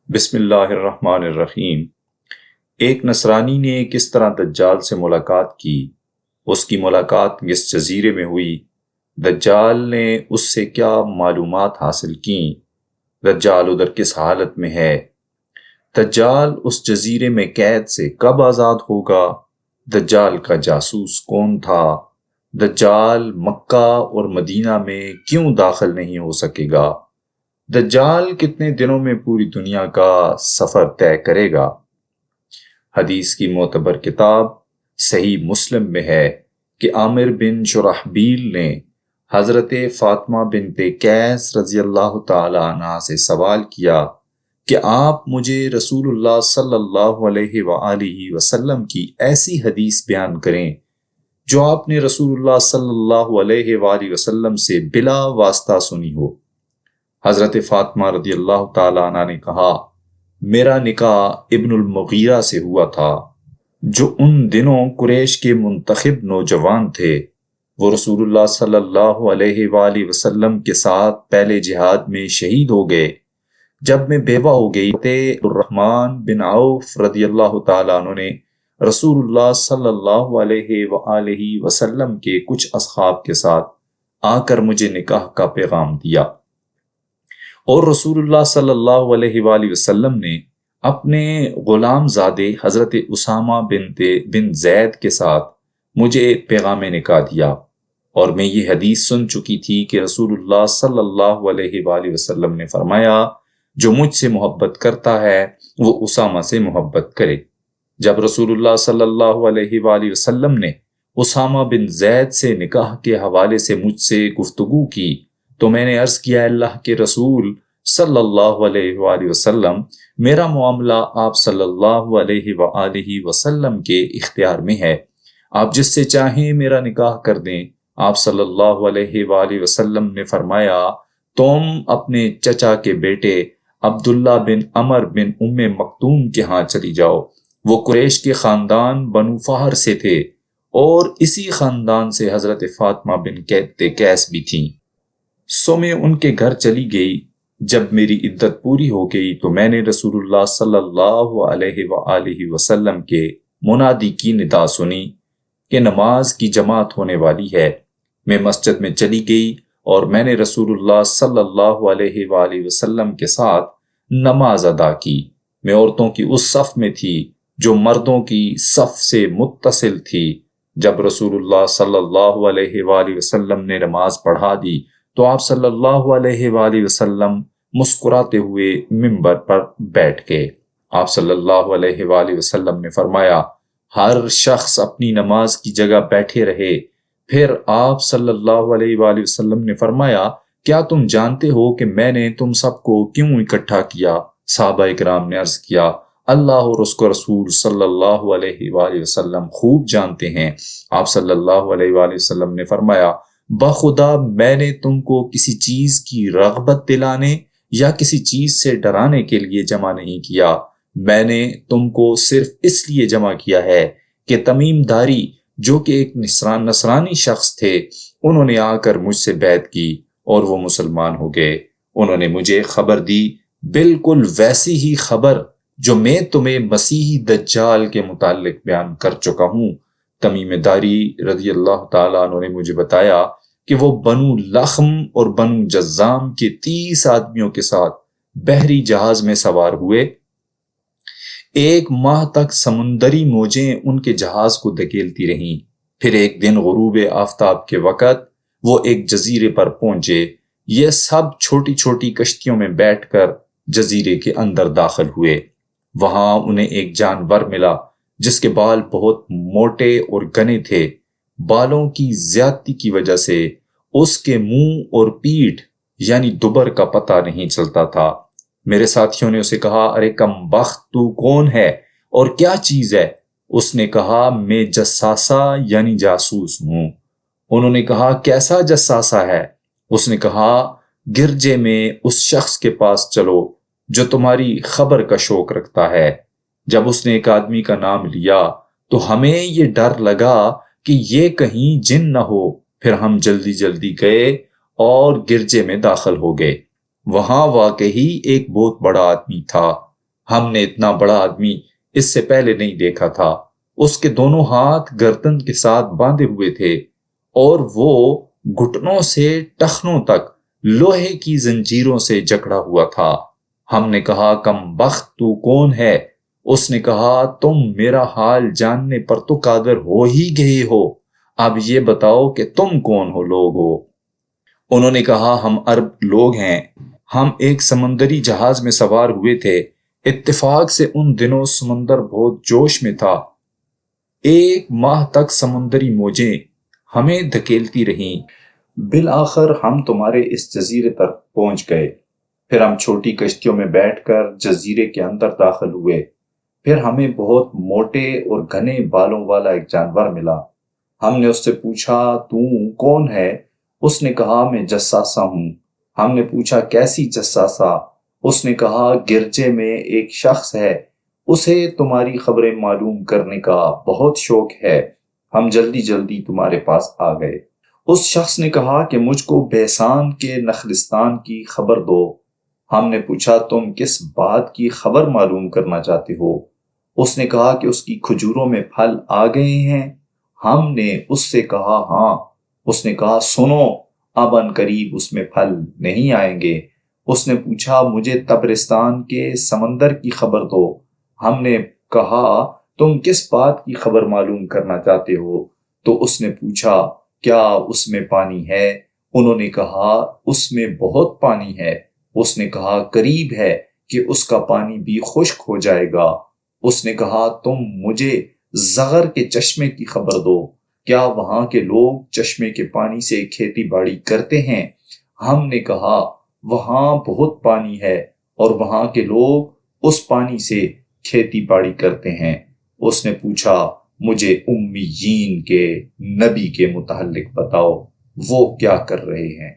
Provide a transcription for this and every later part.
بسم اللہ الرحمن الرحیم۔ ایک نصرانی نے کس طرح دجال سے ملاقات کی، اس کی ملاقات کس جزیرے میں ہوئی، دجال نے اس سے کیا معلومات حاصل کیں، دجال ادھر کس حالت میں ہے، دجال اس جزیرے میں قید سے کب آزاد ہوگا، دجال کا جاسوس کون تھا، دجال مکہ اور مدینہ میں کیوں داخل نہیں ہو سکے گا، دجال کتنے دنوں میں پوری دنیا کا سفر طے کرے گا۔ حدیث کی معتبر کتاب صحیح مسلم میں ہے کہ عامر بن شرحبیل نے حضرت فاطمہ بنت قیس رضی اللہ تعالی عنہ سے سوال کیا کہ آپ مجھے رسول اللہ صلی اللہ علیہ وآلہ وسلم کی ایسی حدیث بیان کریں جو آپ نے رسول اللہ صلی اللہ علیہ وآلہ وسلم سے بلا واسطہ سنی ہو۔ حضرت فاطمہ رضی اللہ تعالی عنہ نے کہا، میرا نکاح ابن المغیرہ سے ہوا تھا جو ان دنوں قریش کے منتخب نوجوان تھے۔ وہ رسول اللہ صلی اللہ علیہ وآلہ وسلم کے ساتھ پہلے جہاد میں شہید ہو گئے۔ جب میں بیوہ ہو گئی الرحمن بن عوف رضی اللہ تعالی عنہ نے رسول اللہ صلی اللہ علیہ وآلہ وسلم کے کچھ اصحاب کے ساتھ آ کر مجھے نکاح کا پیغام دیا، اور رسول اللہ صلی اللہ علیہ وآلہ وسلم نے اپنے غلام زادے حضرت اسامہ بن زید کے ساتھ مجھے پیغام نکاح دیا، اور میں یہ حدیث سن چکی تھی کہ رسول اللہ صلی اللہ علیہ وآلہ وسلم نے فرمایا، جو مجھ سے محبت کرتا ہے وہ اسامہ سے محبت کرے۔ جب رسول اللہ صلی اللہ علیہ وآلہ وسلم نے اسامہ بن زید سے نکاح کے حوالے سے مجھ سے گفتگو کی تو میں نے عرض کیا، اللہ کے رسول صلی اللہ علیہ وآلہ وسلم، میرا معاملہ آپ صلی اللہ علیہ وآلہ وسلم کے اختیار میں ہے، آپ جس سے چاہیں میرا نکاح کر دیں۔ آپ صلی اللہ علیہ وآلہ وسلم نے فرمایا، تم اپنے چچا کے بیٹے عبداللہ بن عمر بن ام مکتوم کے ہاں چلی جاؤ، وہ قریش کے خاندان بنو فہر سے تھے، اور اسی خاندان سے حضرت فاطمہ بن قیس بھی تھیں۔ سو میں ان کے گھر چلی گئی۔ جب میری عدت پوری ہو گئی تو میں نے رسول اللہ صلی اللہ علیہ وآلہ وسلم کے منادی کی ندا سنی کہ نماز کی جماعت ہونے والی ہے۔ میں مسجد میں چلی گئی اور میں نے رسول اللہ صلی اللہ علیہ وآلہ وسلم کے ساتھ نماز ادا کی۔ میں عورتوں کی اس صف میں تھی جو مردوں کی صف سے متصل تھی۔ جب رسول اللہ صلی اللہ علیہ وآلہ وسلم نے نماز پڑھا دی تو آپ صلی اللہ علیہ وآلہ وسلم مسکراتے ہوئے منبر پر بیٹھ گئے۔ آپ صلی اللہ علیہ وآلہ وسلم نے فرمایا، ہر شخص اپنی نماز کی جگہ بیٹھے رہے۔ پھر آپ صلی اللہ علیہ وآلہ وسلم نے فرمایا، کیا تم جانتے ہو کہ میں نے تم سب کو کیوں اکٹھا کیا؟ صحابہ کرام نے عرض کیا، اللہ اور اس کو رسول صلی اللہ علیہ وآلہ وسلم خوب جانتے ہیں۔ آپ صلی اللہ علیہ وآلہ وسلم نے فرمایا، بخدا میں نے تم کو کسی چیز کی رغبت دلانے یا کسی چیز سے ڈرانے کے لیے جمع نہیں کیا، میں نے تم کو صرف اس لیے جمع کیا ہے کہ تمیم داری جو کہ ایک نصرانی شخص تھے، انہوں نے آ کر مجھ سے بیعت کی اور وہ مسلمان ہو گئے۔ انہوں نے مجھے خبر دی، بالکل ویسی ہی خبر جو میں تمہیں مسیحی دجال کے متعلق بیان کر چکا ہوں۔ تمیم داری رضی اللہ تعالیٰ عنہ نے مجھے بتایا کہ وہ بنو لخم اور بنو جزام کے 30 آدمیوں کے ساتھ بحری جہاز میں سوار ہوئے۔ 1 ماہ تک سمندری موجیں ان کے جہاز کو دھکیلتی رہیں۔ پھر ایک دن غروب آفتاب کے وقت وہ ایک جزیرے پر پہنچے۔ یہ سب چھوٹی چھوٹی کشتیوں میں بیٹھ کر جزیرے کے اندر داخل ہوئے۔ وہاں انہیں ایک جانور ملا جس کے بال بہت موٹے اور گھنے تھے۔ بالوں کی زیادتی کی وجہ سے اس کے منہ اور پیٹھ یعنی دبر کا پتہ نہیں چلتا تھا۔ میرے ساتھیوں نے اسے کہا، ارے کم بخت، تو کون ہے اور کیا چیز ہے؟ اس نے کہا، میں جساسہ یعنی جاسوس ہوں۔ انہوں نے کہا، کیسا جساسہ ہے؟ اس نے کہا، گرجے میں اس شخص کے پاس چلو جو تمہاری خبر کا شوق رکھتا ہے۔ جب اس نے ایک آدمی کا نام لیا تو ہمیں یہ ڈر لگا کہ یہ کہیں جن نہ ہو۔ پھر ہم جلدی جلدی گئے اور گرجے میں داخل ہو گئے۔ وہاں واقعی ایک بہت بڑا آدمی تھا ہم نے اتنا بڑا آدمی اس سے پہلے نہیں دیکھا تھا۔ اس کے دونوں ہاتھ گردن کے ساتھ باندھے ہوئے تھے اور وہ گھٹنوں سے ٹخنوں تک لوہے کی زنجیروں سے جکڑا ہوا تھا۔ ہم نے کہا کم بخت تو کون ہے؟ اس نے کہا تم میرا حال جاننے پر تو قادر ہو ہی گئے ہو، اب یہ بتاؤ کہ تم کون ہو لوگ ہو؟ انہوں نے کہا ہم عرب لوگ ہیں، ہم ایک سمندری جہاز میں سوار ہوئے تھے، اتفاق سے ان دنوں سمندر بہت جوش میں تھا، 1 ماہ تک سمندری موجیں ہمیں دھکیلتی رہیں، بالآخر ہم تمہارے اس جزیرے تک پہنچ گئے، پھر ہم چھوٹی کشتیوں میں بیٹھ کر جزیرے کے اندر داخل ہوئے، پھر ہمیں بہت موٹے اور گھنے بالوں والا ایک جانور ملا، ہم نے اس سے پوچھا تو کون ہے؟ اس نے کہا میں جساسہ ہوں۔ ہم نے پوچھا کیسی جساسہ؟ اس نے کہا گرجے میں ایک شخص ہے، اسے تمہاری خبریں معلوم کرنے کا بہت شوق ہے، ہم جلدی جلدی تمہارے پاس آ گئے۔ اس شخص نے کہا کہ مجھ کو بیسان کے نخلستان کی خبر دو۔ ہم نے پوچھا تم کس بات کی خبر معلوم کرنا چاہتے ہو؟ اس نے کہا کہ اس کی کھجوروں میں پھل آ گئے ہیں۔ ہم نے اس سے کہا ہاں۔ اس نے کہا سنو، اب ان قریب اس میں پھل نہیں آئیں گے۔ اس نے پوچھا مجھے تبرستان کے سمندر کی خبر دو۔ ہم نے کہا تم کس بات کی خبر معلوم کرنا چاہتے ہو؟ تو اس نے پوچھا کیا اس میں پانی ہے؟ انہوں نے کہا اس میں بہت پانی ہے۔ اس نے کہا قریب ہے کہ اس کا پانی بھی خشک ہو جائے گا۔ اس نے کہا تم مجھے زغر کے چشمے کی خبر دو، کیا وہاں کے لوگ چشمے کے پانی سے کھیتی باڑی کرتے ہیں؟ ہم نے کہا وہاں بہت پانی ہے اور وہاں کے لوگ اس پانی سے کھیتی باڑی کرتے ہیں۔ اس نے پوچھا مجھے امیین کے نبی کے متعلق بتاؤ، وہ کیا کر رہے ہیں؟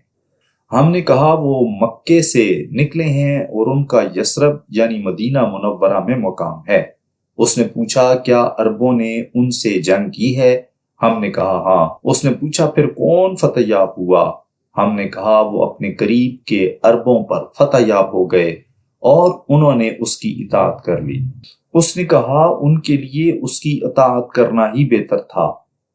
ہم نے کہا وہ مکے سے نکلے ہیں اور ان کا یثرب یعنی مدینہ منورہ میں مقام ہے۔ اس نے پوچھا کیا عربوں نے ان سے جنگ کی ہے؟ ہم نے کہا ہاں۔ اس نے پوچھا پھر کون فتح یاب ہوا؟ ہم نے کہا وہ اپنے قریب کے عربوں پر فتح یاب ہو گئے اور انہوں نے اس کی اطاعت کر لی۔ اس نے کہا ان کے لیے اس کی اطاعت کرنا ہی بہتر تھا،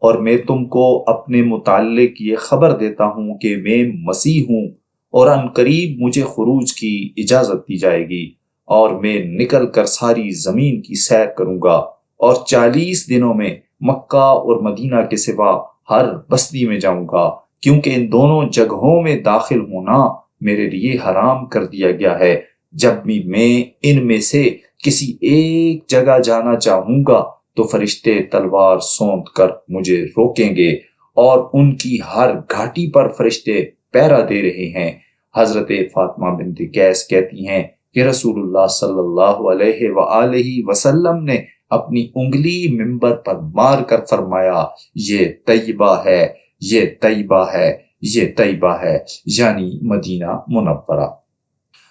اور میں تم کو اپنے متعلق یہ خبر دیتا ہوں کہ میں مسیح ہوں اور ان قریب مجھے خروج کی اجازت دی جائے گی اور میں نکل کر ساری زمین کی سیر کروں گا اور 40 دنوں میں مکہ اور مدینہ کے سوا ہر بستی میں جاؤں گا، کیونکہ ان دونوں جگہوں میں داخل ہونا میرے لیے حرام کر دیا گیا ہے۔ جب بھی میں ان میں سے کسی ایک جگہ جانا چاہوں گا تو فرشتے تلوار سونت کر مجھے روکیں گے اور ان کی ہر گھاٹی پر فرشتے پہرا دے رہے ہیں۔ حضرت فاطمہ بنت قیس کہتی ہیں کہ رسول اللہ صلی اللہ علیہ وآلہ وسلم نے اپنی انگلی منبر پر مار کر فرمایا یہ طیبہ ہے، یہ طیبہ ہے، یہ طیبہ ہے، یعنی مدینہ منورہ۔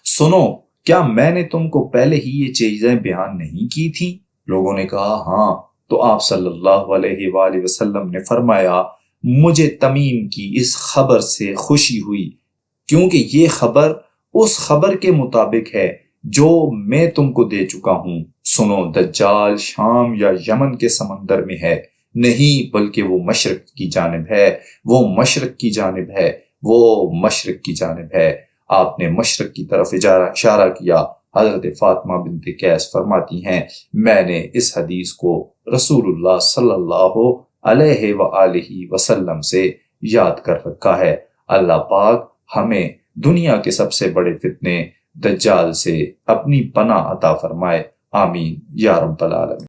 سنو، کیا میں نے تم کو پہلے ہی یہ چیزیں بیان نہیں کی تھیں؟ لوگوں نے کہا ہاں۔ تو آپ صلی اللہ علیہ وآلہ وسلم نے فرمایا مجھے تمیم کی اس خبر سے خوشی ہوئی، کیونکہ یہ خبر اس خبر کے مطابق ہے جو میں تم کو دے چکا ہوں۔ سنو، دجال شام یا یمن کے سمندر میں ہے، نہیں بلکہ وہ مشرق کی جانب ہے، وہ مشرق کی جانب ہے، وہ مشرق کی جانب ہے۔ آپ نے مشرق کی طرف اشارہ کیا۔ حضرت فاطمہ بنت قیس فرماتی ہیں میں نے اس حدیث کو رسول اللہ صلی اللہ علیہ وآلہ وسلم سے یاد کر رکھا ہے۔ اللہ پاک ہمیں دنیا کے سب سے بڑے فتنے دجال سے اپنی پناہ عطا فرمائے، آمین یا رب العالمین۔